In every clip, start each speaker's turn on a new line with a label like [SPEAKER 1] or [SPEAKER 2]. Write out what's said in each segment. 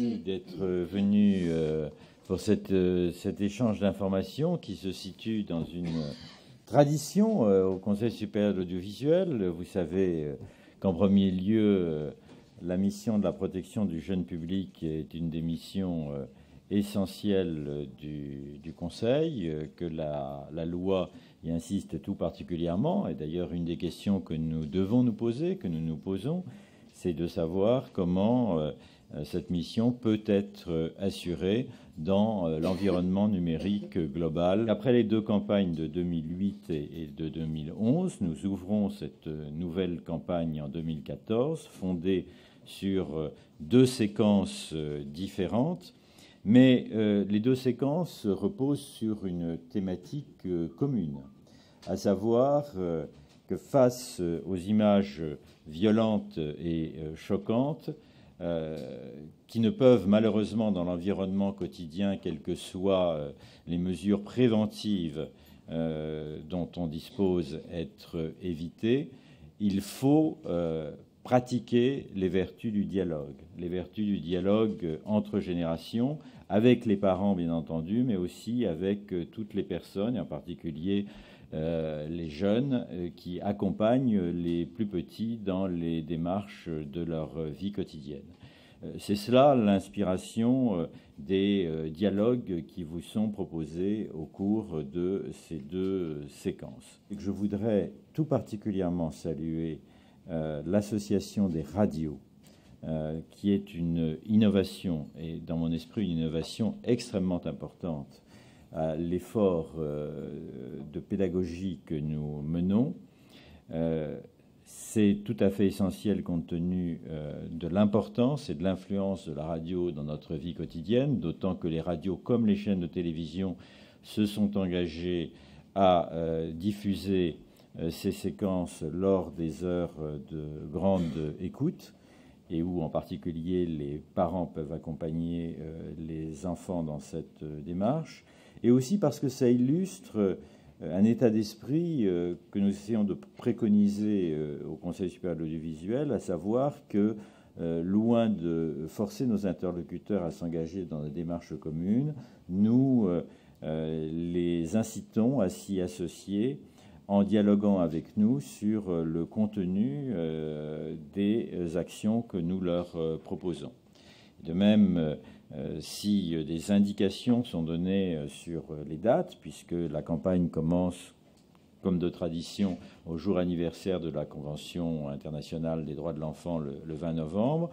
[SPEAKER 1] Merci d'être venu pour cet échange d'informations qui se situe dans une tradition au Conseil supérieur de l'audiovisuel. Vous savez qu'en premier lieu, la mission de la protection du jeune public est une des missions essentielles du Conseil, que la loi y insiste tout particulièrement. Et d'ailleurs, une des questions que nous devons nous poser, que nous nous posons, c'est de savoir comment cette mission peut être assurée dans l'environnement numérique global. Après les deux campagnes de 2008 et de 2011, nous ouvrons cette nouvelle campagne en 2014, fondée sur deux séquences différentes, mais les deux séquences reposent sur une thématique commune, à savoir que face aux images violentes et choquantes, qui ne peuvent malheureusement dans l'environnement quotidien, quelles que soient les mesures préventives dont on dispose, être évitées, il faut pratiquer les vertus du dialogue entre générations, avec les parents bien entendu, mais aussi avec toutes les personnes, et en particulier les jeunes qui accompagnent les plus petits dans les démarches de leur vie quotidienne. C'est cela l'inspiration des dialogues qui vous sont proposés au cours de ces deux séquences. Je voudrais tout particulièrement saluer l'association des radios, qui est une innovation, et dans mon esprit une innovation extrêmement importante à l'effort de pédagogie que nous menons. C'est tout à fait essentiel compte tenu de l'importance et de l'influence de la radio dans notre vie quotidienne, d'autant que les radios comme les chaînes de télévision se sont engagées à diffuser ces séquences lors des heures de grande écoute, et où en particulier les parents peuvent accompagner les enfants dans cette démarche, et aussi parce que ça illustre un état d'esprit que nous essayons de préconiser au Conseil supérieur de l'audiovisuel, à savoir que, loin de forcer nos interlocuteurs à s'engager dans des démarches communes, nous les incitons à s'y associer en dialoguant avec nous sur le contenu des actions que nous leur proposons. De même, si des indications sont données sur les dates, puisque la campagne commence, comme de tradition, au jour anniversaire de la Convention internationale des droits de l'enfant le 20 novembre.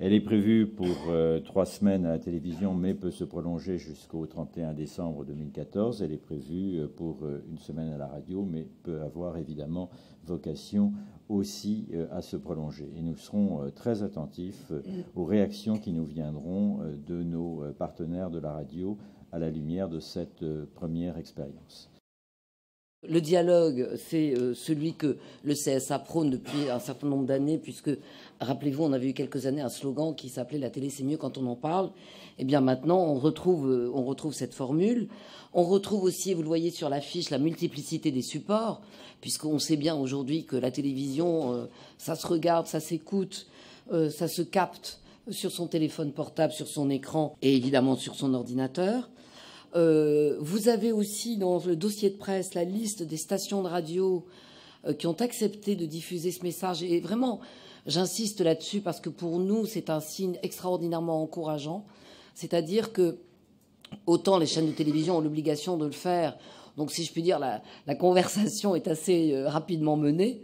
[SPEAKER 1] Elle est prévue pour 3 semaines à la télévision, mais peut se prolonger jusqu'au 31 décembre 2014. Elle est prévue pour 1 semaine à la radio, mais peut avoir évidemment vocation aussi à se prolonger. Et nous serons très attentifs aux réactions qui nous viendront de nos partenaires de la radio à la lumière de cette première expérience.
[SPEAKER 2] Le dialogue, c'est celui que le CSA prône depuis un certain nombre d'années, puisque, rappelez-vous, on avait eu quelques années un slogan qui s'appelait « La télé, c'est mieux quand on en parle ». Eh bien, maintenant, on retrouve cette formule. On retrouve aussi, vous le voyez sur l'affiche, la multiplicité des supports, puisqu'on sait bien aujourd'hui que la télévision, ça se regarde, ça s'écoute, ça se capte sur son téléphone portable, sur son écran et évidemment sur son ordinateur. Vous avez aussi dans le dossier de presse la liste des stations de radio qui ont accepté de diffuser ce message. Et vraiment, j'insiste là-dessus parce que pour nous, c'est un signe extraordinairement encourageant. C'est-à-dire que autant les chaînes de télévision ont l'obligation de le faire, donc si je puis dire, la conversation est assez rapidement menée.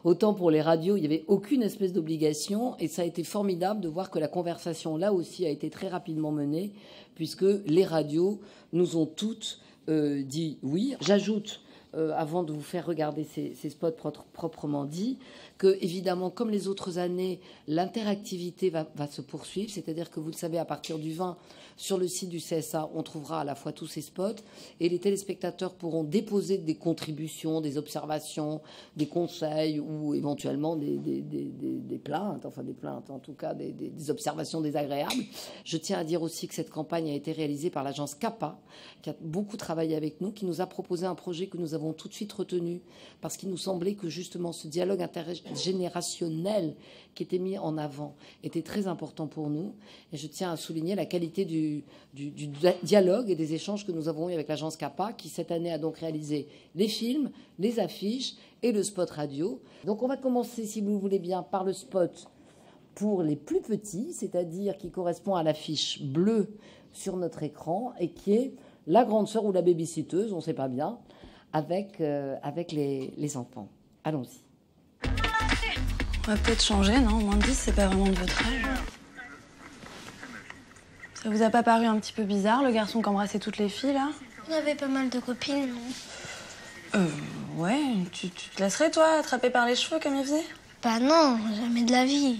[SPEAKER 2] Autant pour les radios, il n'y avait aucune espèce d'obligation, et ça a été formidable de voir que la conversation, là aussi, a été très rapidement menée, puisque les radios nous ont toutes dit oui. J'ajoute, avant de vous faire regarder ces spots proprement dits, que, évidemment, comme les autres années, l'interactivité va se poursuivre, c'est-à-dire que, vous le savez, à partir du 20, sur le site du CSA, on trouvera à la fois tous ces spots, et les téléspectateurs pourront déposer des contributions, des observations, des conseils, ou éventuellement des plaintes, enfin des plaintes, en tout cas des observations désagréables. Je tiens à dire aussi que cette campagne a été réalisée par l'agence CAPA, qui a beaucoup travaillé avec nous, qui nous a proposé un projet que nous avons tout de suite retenu, parce qu'il nous semblait que, justement, ce dialogue intergénérationnel qui était mis en avant était très important pour nous. Et je tiens à souligner la qualité du dialogue et des échanges que nous avons eu avec l'agence CAPA, qui cette année a donc réalisé les films, les affiches et le spot radio. Donc on va commencer, si vous voulez bien, par le spot pour les plus petits, c'est-à-dire qui correspond à l'affiche bleue sur notre écran et qui est la grande sœur ou la babysitteuse, on ne sait pas bien, avec les enfants. Allons-y.
[SPEAKER 3] On va peut-être changer, non? Moins de 10, c'est pas vraiment de votre âge. Ça vous a pas paru un petit peu bizarre, le garçon qui embrassait toutes les filles, là?
[SPEAKER 4] Il avait pas mal de copines, non?
[SPEAKER 3] Ouais, tu te laisserais, toi, attraper par les cheveux comme il faisait?
[SPEAKER 4] Bah non, jamais de la vie.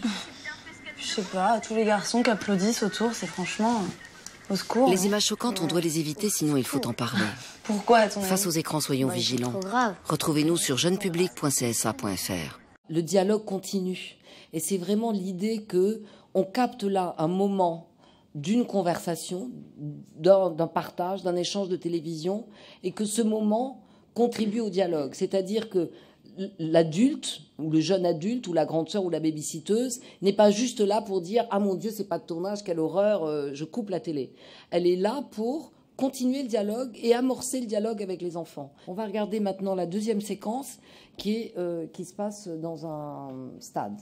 [SPEAKER 3] Je sais pas, tous les garçons qui applaudissent autour, c'est franchement... Au secours.
[SPEAKER 2] Les images choquantes, on doit les éviter, sinon il faut en parler.
[SPEAKER 3] Pourquoi, à ton avis?
[SPEAKER 2] Face aux écrans, soyons vigilants.
[SPEAKER 4] C'est trop grave.
[SPEAKER 2] Retrouvez-nous sur jeunepublic.csa.fr. Le dialogue continue. Et c'est vraiment l'idée que on capte là un moment d'une conversation, d'un partage, d'un échange de télévision, et que ce moment contribue au dialogue. C'est-à-dire que l'adulte, ou le jeune adulte, ou la grande sœur, ou la babysitteuse, n'est pas juste là pour dire « Ah mon Dieu, c'est pas de tournage, quelle horreur, je coupe la télé ». Elle est là pour continuer le dialogue et amorcer le dialogue avec les enfants. On va regarder maintenant la deuxième séquence qui se passe dans un stade.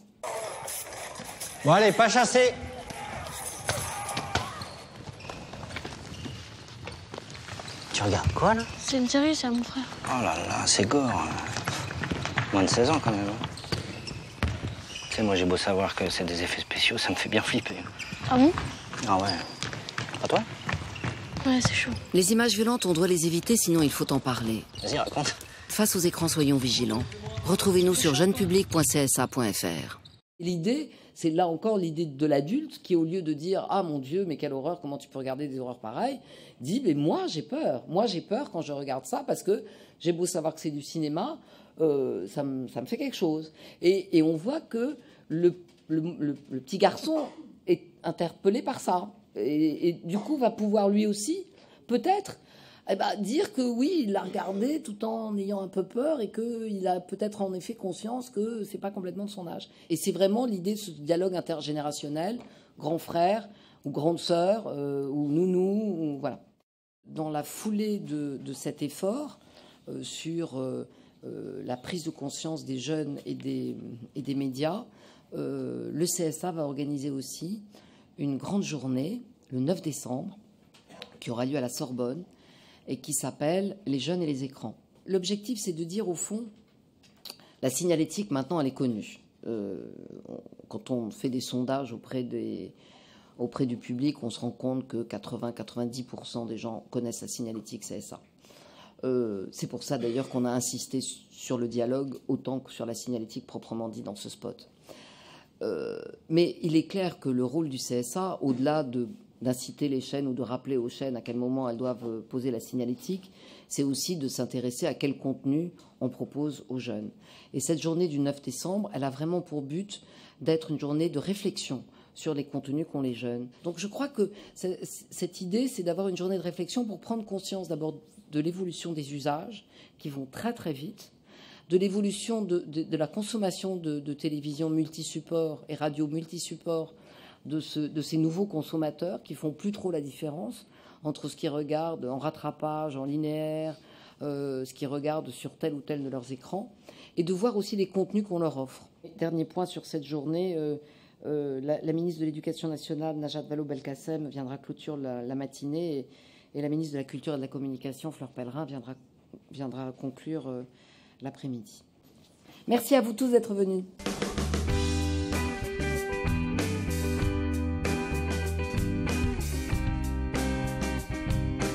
[SPEAKER 5] Bon allez, pas chasser. Tu regardes quoi là?
[SPEAKER 4] C'est une série, ça, mon frère.
[SPEAKER 5] Oh là là, c'est gore. Moins de 16 ans quand même. Tu sais, moi j'ai beau savoir que c'est des effets spéciaux, ça me fait bien flipper.
[SPEAKER 4] Ah bon?
[SPEAKER 5] Ah ouais. Pas toi?
[SPEAKER 4] Ouais, c'est chaud.
[SPEAKER 2] Les images violentes, on doit les éviter, sinon il faut en parler.
[SPEAKER 5] Vas-y, raconte.
[SPEAKER 2] Face aux écrans, soyons vigilants. Retrouvez-nous sur jeunepublic.csa.fr. L'idée, c'est là encore l'idée de l'adulte qui, au lieu de dire « Ah mon Dieu, mais quelle horreur, comment tu peux regarder des horreurs pareilles ?» dit « Mais moi, j'ai peur. Moi, j'ai peur quand je regarde ça parce que j'ai beau savoir que c'est du cinéma, ça me fait quelque chose. » Et on voit que le petit garçon est interpellé par ça. Et du coup, va pouvoir lui aussi, peut-être, dire que oui, il l'a regardé tout en ayant un peu peur et qu'il a peut-être en effet conscience que c'est pas complètement de son âge. Et c'est vraiment l'idée de ce dialogue intergénérationnel, grand frère ou grande sœur ou nounou, voilà. Dans la foulée de cet effort sur la prise de conscience des jeunes et des médias, le CSA va organiser aussi une grande journée, le 9 décembre, qui aura lieu à la Sorbonne, et qui s'appelle « Les jeunes et les écrans ». L'objectif, c'est de dire, au fond, la signalétique, maintenant, elle est connue. Quand on fait des sondages auprès du public, on se rend compte que 80-90% des gens connaissent la signalétique CSA. C'est pour ça, d'ailleurs, qu'on a insisté sur le dialogue autant que sur la signalétique proprement dit dans ce spot. Mais il est clair que le rôle du CSA, au-delà d'inciter les chaînes ou de rappeler aux chaînes à quel moment elles doivent poser la signalétique, c'est aussi de s'intéresser à quel contenu on propose aux jeunes. Et cette journée du 9 décembre, elle a vraiment pour but d'être une journée de réflexion sur les contenus qu'ont les jeunes. Donc je crois que cette idée, c'est d'avoir une journée de réflexion pour prendre conscience d'abord de l'évolution des usages qui vont très très vite, de l'évolution de la consommation de télévision multisupport et radio multisupport de ces nouveaux consommateurs qui font plus trop la différence entre ce qu'ils regardent en rattrapage, en linéaire, ce qu'ils regardent sur tel ou tel de leurs écrans, et de voir aussi les contenus qu'on leur offre. Dernier point sur cette journée, la ministre de l'Éducation nationale, Najat Vallaud-Belkacem, viendra clôturer la matinée, et la ministre de la Culture et de la Communication, Fleur Pellerin, viendra conclure l'après-midi. Merci à vous tous d'être venus.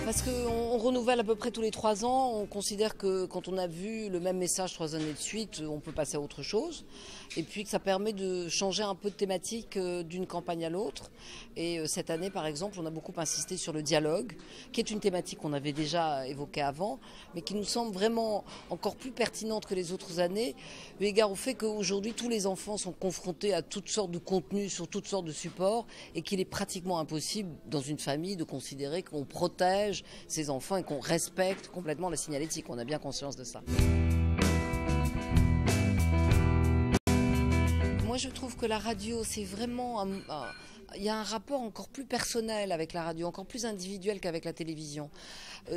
[SPEAKER 2] Parce qu'on renouvelle à peu près tous les 3 ans, on considère que quand on a vu le même message 3 années de suite, on peut passer à autre chose. Et puis que ça permet de changer un peu de thématique d'une campagne à l'autre. Et cette année, par exemple, on a beaucoup insisté sur le dialogue, qui est une thématique qu'on avait déjà évoquée avant, mais qui nous semble vraiment encore plus pertinente que les autres années, eu égard au fait qu'aujourd'hui, tous les enfants sont confrontés à toutes sortes de contenus sur toutes sortes de supports, et qu'il est pratiquement impossible, dans une famille, de considérer qu'on protège ces enfants et qu'on respecte complètement la signalétique. On a bien conscience de ça. Moi, je trouve que la radio, c'est vraiment il y a un rapport encore plus personnel avec la radio, encore plus individuel qu'avec la télévision.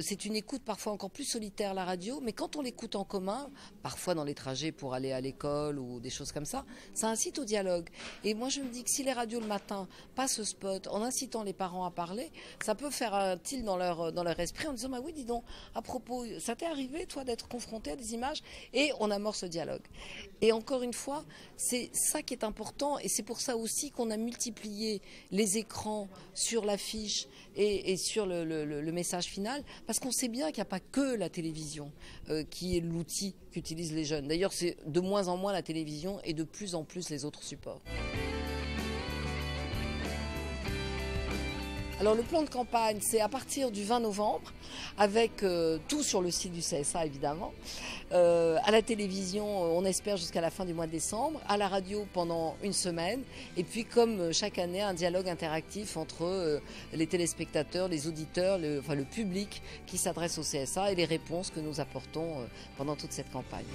[SPEAKER 2] C'est une écoute parfois encore plus solitaire, la radio, mais quand on l'écoute en commun, parfois dans les trajets pour aller à l'école ou des choses comme ça incite au dialogue. Et moi, je me dis que si les radios le matin passent ce spot en incitant les parents à parler, ça peut faire un tilt dans leur esprit en disant, bah oui, dis donc, à propos, ça t'est arrivé, toi, d'être confronté à des images, et on amorce le dialogue. Et encore une fois, c'est ça qui est important, et c'est pour ça aussi qu'on a multiplié les écrans sur l'affiche et sur le message final, parce qu'on sait bien qu'il n'y a pas que la télévision qui est l'outil qu'utilisent les jeunes. D'ailleurs, c'est de moins en moins la télévision et de plus en plus les autres supports. Alors le plan de campagne, c'est à partir du 20 novembre, avec tout sur le site du CSA évidemment. À la télévision, on espère jusqu'à la fin du mois de décembre. À la radio pendant une semaine. Et puis comme chaque année, un dialogue interactif entre les téléspectateurs, les auditeurs, le public qui s'adresse au CSA et les réponses que nous apportons pendant toute cette campagne.